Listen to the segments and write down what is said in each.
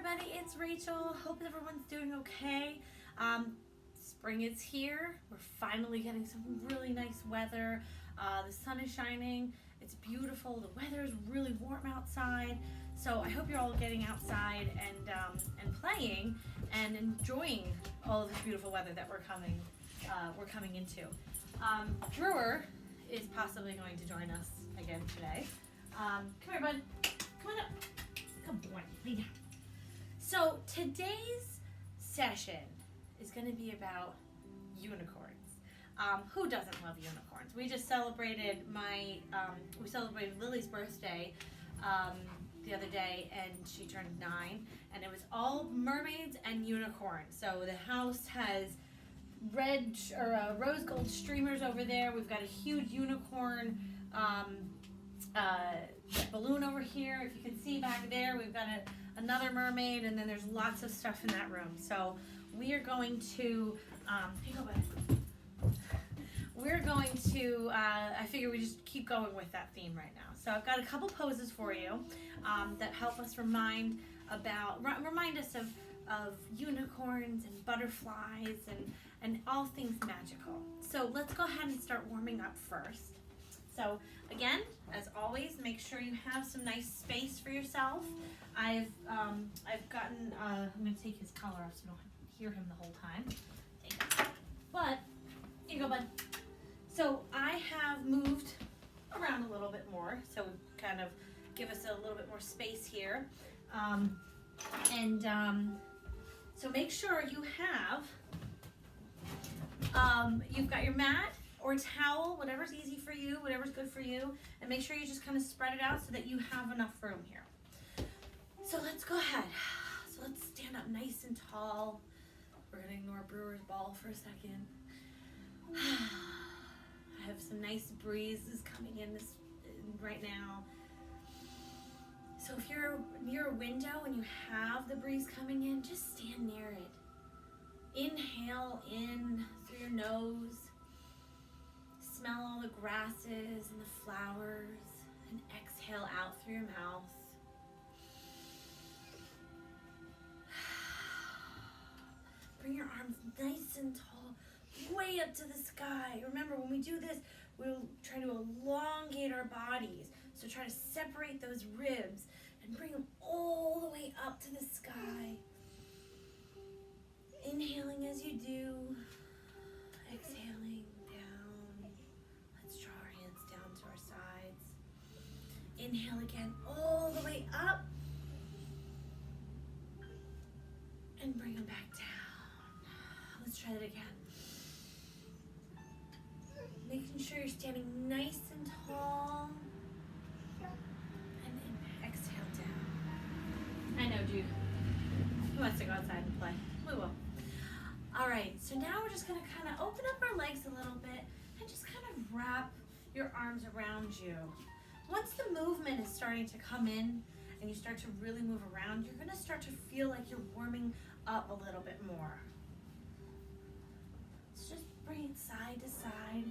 everybody, it's Rachel. Hope everyone's doing okay. Spring is here. We're finally getting some really nice weather. The sun is shining. It's beautiful. The weather is really warm outside. So I hope you're all getting outside and playing and enjoying all of this beautiful weather that we're coming into. Brewer is possibly going to join us again today. Come here, bud. Come on up. Good boy. Lay down. So today's session is going to be about unicorns. Who doesn't love unicorns? We just celebrated we celebrated Lily's birthday the other day, and she turned 9, and it was all mermaids and unicorns. So the house has red or rose gold streamers over there. We've got a huge unicorn balloon over here. If you can see back there, we've got another mermaid, and then there's lots of stuff in that room. So we are going to, I figure we just keep going with that theme right now. So I've got a couple poses for you that help us remind us of unicorns and butterflies and all things magical. So let's go ahead and start warming up first. So again, as always, make sure you have some nice space for yourself. I've gotten, I'm going to take his collar off so you don't hear him the whole time. But, here you go, bud. So I have moved around a little bit more, so kind of give us a little bit more space here. So make sure you have, you've got your mat or towel, whatever's easy for you, whatever's good for you, and make sure you just kind of spread it out so that you have enough room here. So let's go ahead. So let's stand up nice and tall. We're gonna ignore Brewer's ball for a second. I have some nice breezes coming in right now. So if you're near a window and you have the breeze coming in, just stand near it. Inhale in through your nose. Smell all the grasses and the flowers, and exhale out through your mouth. Bring your arms nice and tall, way up to the sky. Remember, when we do this, we'll try to elongate our bodies. So try to separate those ribs and bring them all the way up to the sky. Inhaling as you do, exhaling down. Let's draw our hands down to our sides. Inhale again, all the way up. And bring them back down. Let's try that again. Making sure you're standing nice and tall. And then exhale down. I know, Jude. He wants to go outside and play. We will. All right, so now we're just going to kind of open up our legs a little bit and just kind of wrap your arms around you. Once the movement is starting to come in and you start to really move around, you're going to start to feel like you're warming up a little bit more. So just bring it side to side.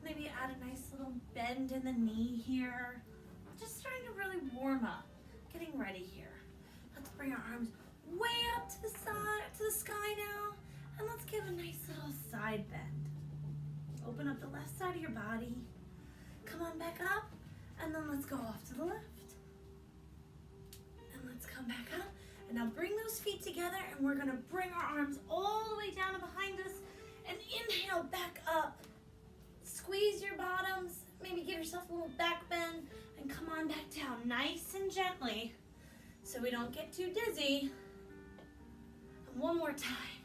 Maybe add a nice little bend in the knee here. Just starting to really warm up. Getting ready here. Let's bring our arms way up to the side, to the sky now. And let's give a nice little side bend. Open up the left side of your body. Come on back up. And then let's go off to the left. And let's come back up. And now bring those feet together, and we're going to bring our arms all the way down and behind us. And inhale back up. Squeeze your bottoms. Maybe give yourself a little back bend. And come on back down nice and gently so we don't get too dizzy. And one more time.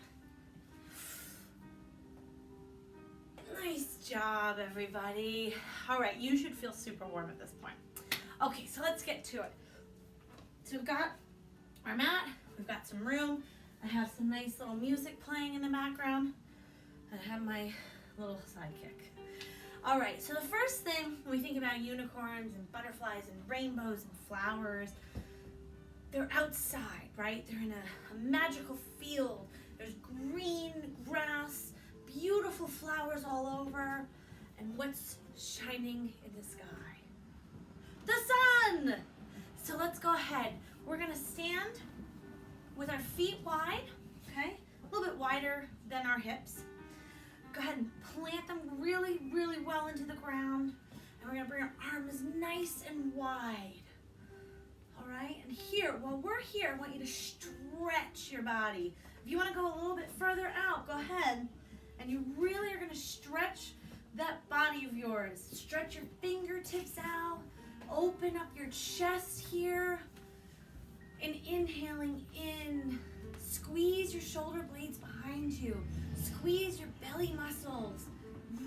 Nice job, everybody. All right, you should feel super warm at this point. Okay, so let's get to it. So we've got our mat, we've got some room. I have some nice little music playing in the background. I have my little sidekick. All right, so the first thing when we think about unicorns and butterflies and rainbows and flowers, they're outside, right? They're in a magical field. There's green grass, beautiful flowers all over, and what's shining in the sky? The sun! So let's go ahead. We're gonna stand with our feet wide, okay? A little bit wider than our hips. Go ahead and plant them really, really well into the ground. And we're gonna bring our arms nice and wide. All right, and here, while we're here, I want you to stretch your body. If you wanna go a little bit further out, go ahead. And you really are gonna stretch that body of yours. Stretch your fingertips out. Open up your chest here. And inhaling in. Squeeze your shoulder blades behind you. Squeeze your belly muscles.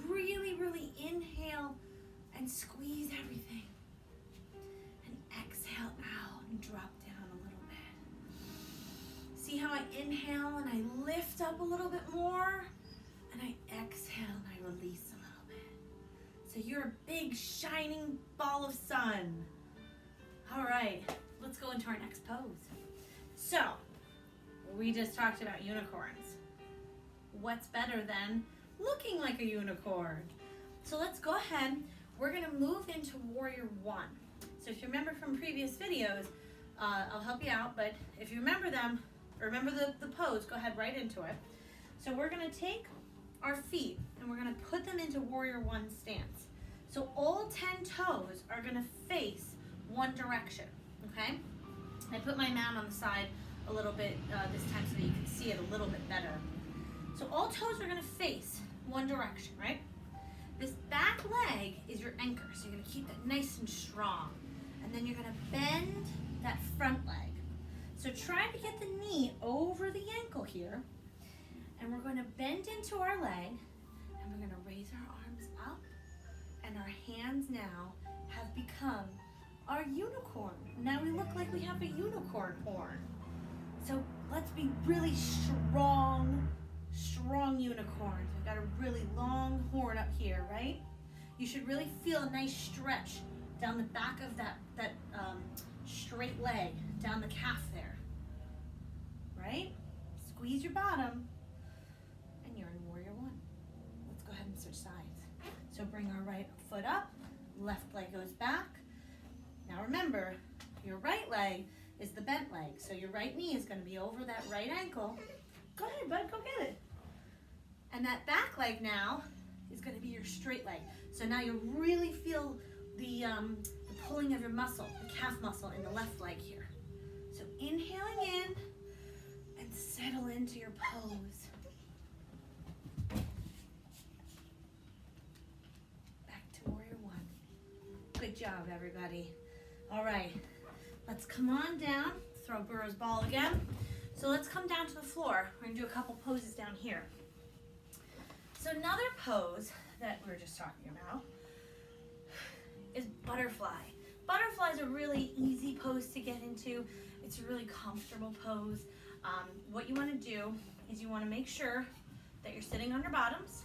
Really, really inhale and squeeze everything. And exhale out and drop down a little bit. See how I inhale and I lift up a little bit more? And I exhale and I release a little bit. So you're a big shining ball of sun. All right, let's go into our next pose. So, we just talked about unicorns. What's better than looking like a unicorn? So let's go ahead. We're gonna move into Warrior One. So if you remember from previous videos, I'll help you out, but if you remember them, or remember the pose, go ahead right into it. So we're gonna take our feet and we're gonna put them into Warrior One stance. So all 10 toes are gonna face one direction, okay? I put my mat on the side a little bit this time so that you can see it a little bit better. So all toes are gonna face one direction, right? This back leg is your anchor, so you're gonna keep that nice and strong. And then you're gonna bend that front leg. So try to get the knee over the ankle here. And we're gonna bend into our leg, and we're gonna raise our arms up, and our hands now have become our unicorn. Now we look like we have a unicorn horn. So let's be really strong unicorns. We've got a really long horn up here, right? You should really feel a nice stretch down the back of that straight leg, down the calf there, right? Squeeze your bottom, and you're in Warrior One. Let's go ahead and switch sides. So bring our right foot up, left leg goes back. Now remember, your right leg is the bent leg. So your right knee is gonna be over that right ankle. Go ahead, bud, go get it. And that back leg now is gonna be your straight leg. So now you really feel the pulling of your muscle, the calf muscle in the left leg here. So inhaling in and settle into your pose. Back to Warrior One. Good job, everybody. All right, let's come on down. Throw Burrow's ball again. So let's come down to the floor. We're gonna do a couple poses down here. So another pose that we were just talking about is butterfly. Butterfly is a really easy pose to get into. It's a really comfortable pose. What you wanna do is you wanna make sure that you're sitting on your bottoms,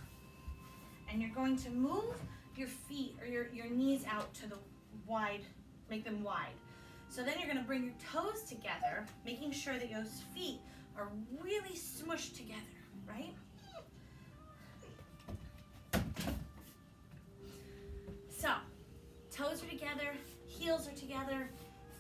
and you're going to move your feet or your knees out to the wide, make them wide. So then you're gonna bring your toes together, making sure that those feet are really smushed together, right? So, toes are together, heels are together,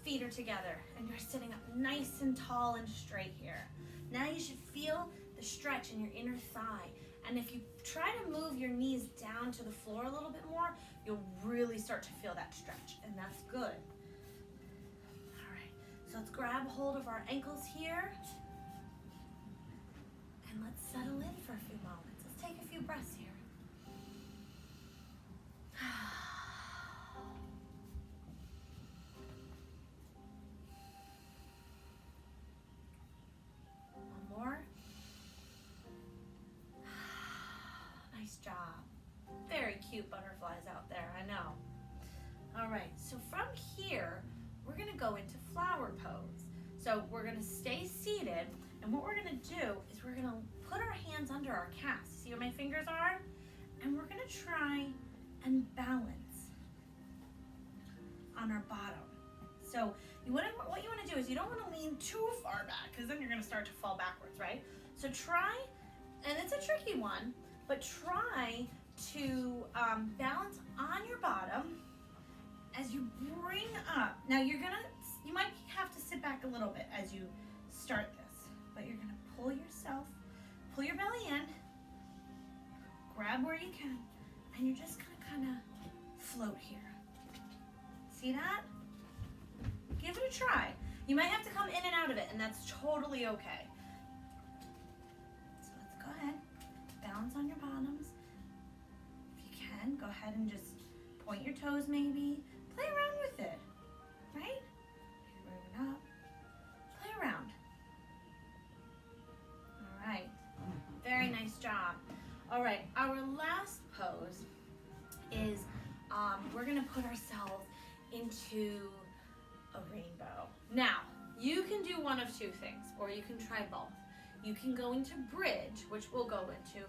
feet are together, and you're sitting up nice and tall and straight here. Now you should feel the stretch in your inner thigh. And if you try to move your knees down to the floor a little bit more, you'll really start to feel that stretch, and that's good. So let's grab hold of our ankles here, and let's settle in for a few moments. Let's take a few breaths here. One more. Nice job. Very cute butterflies out there, I know. All right, so from here, we're gonna go into flower pose. So we're gonna stay seated, and what we're gonna do is we're gonna put our hands under our calves. See where my fingers are? And we're gonna try and balance on our bottom. So what you wanna do is you don't wanna lean too far back, because then you're gonna start to fall backwards, right? So try, and it's a tricky one, but try to balance on your bottom as you bring up. Now you might have to sit back a little bit as you start this. but you're gonna pull your belly in, grab where you can, and you're just gonna kind of float here. See that? Give it a try. You might have to come in and out of it, and that's totally okay. So let's go ahead, balance on your bottoms. If you can, go ahead and just point your toes maybe. Play around with it, right? Bring it up, play around. All right, very nice job. All right, our last pose is we're gonna put ourselves into a rainbow. Now, you can do one of two things, or you can try both. You can go into bridge, which we'll go into,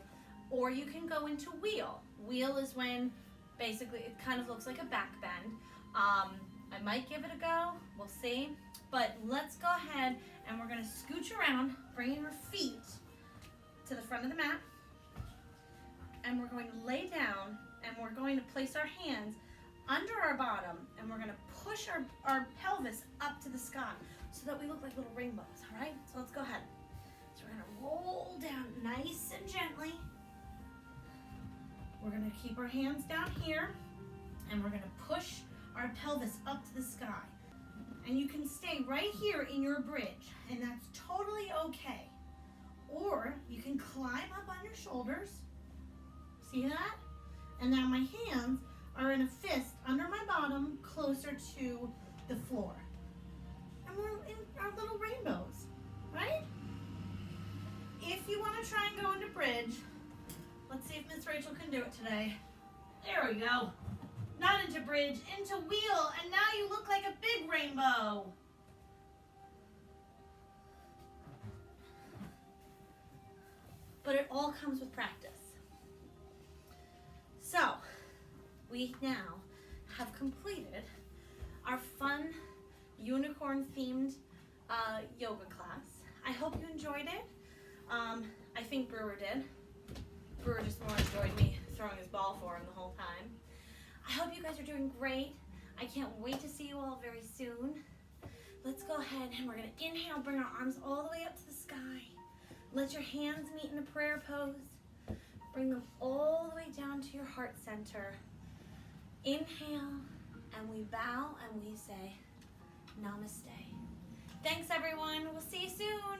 or you can go into wheel. Wheel is when basically it kind of looks like a back bend. I might give it a go, we'll see. But let's go ahead and we're gonna scooch around, bringing our feet to the front of the mat. And we're going to lay down and we're going to place our hands under our bottom and we're going to push our pelvis up to the sky so that we look like little rainbows, all right? So let's go ahead. So we're going to roll down nice and gently. We're going to keep our hands down here and we're going to push our pelvis up to the sky. And you can stay right here in your bridge, and that's totally okay. Or you can climb up on your shoulders. See that? And now my hands are in a fist under my bottom, closer to the floor. And we're in our little rainbows, right? If you want to try and go into bridge, let's see if Miss Rachel can do it today. There we go. Not into bridge, into wheel, and now you look like a big rainbow. But it all comes with practice. So, we now have completed our fun unicorn-themed yoga class. I hope you enjoyed it. I think Brewer did. Brewer just more enjoyed me throwing his ball for him the whole time. I hope you guys are doing great. I can't wait to see you all very soon. Let's go ahead and we're gonna inhale, bring our arms all the way up to the sky. Let your hands meet in a prayer pose. Bring them all the way down to your heart center. Inhale, and we bow and we say, Namaste. Thanks everyone, we'll see you soon.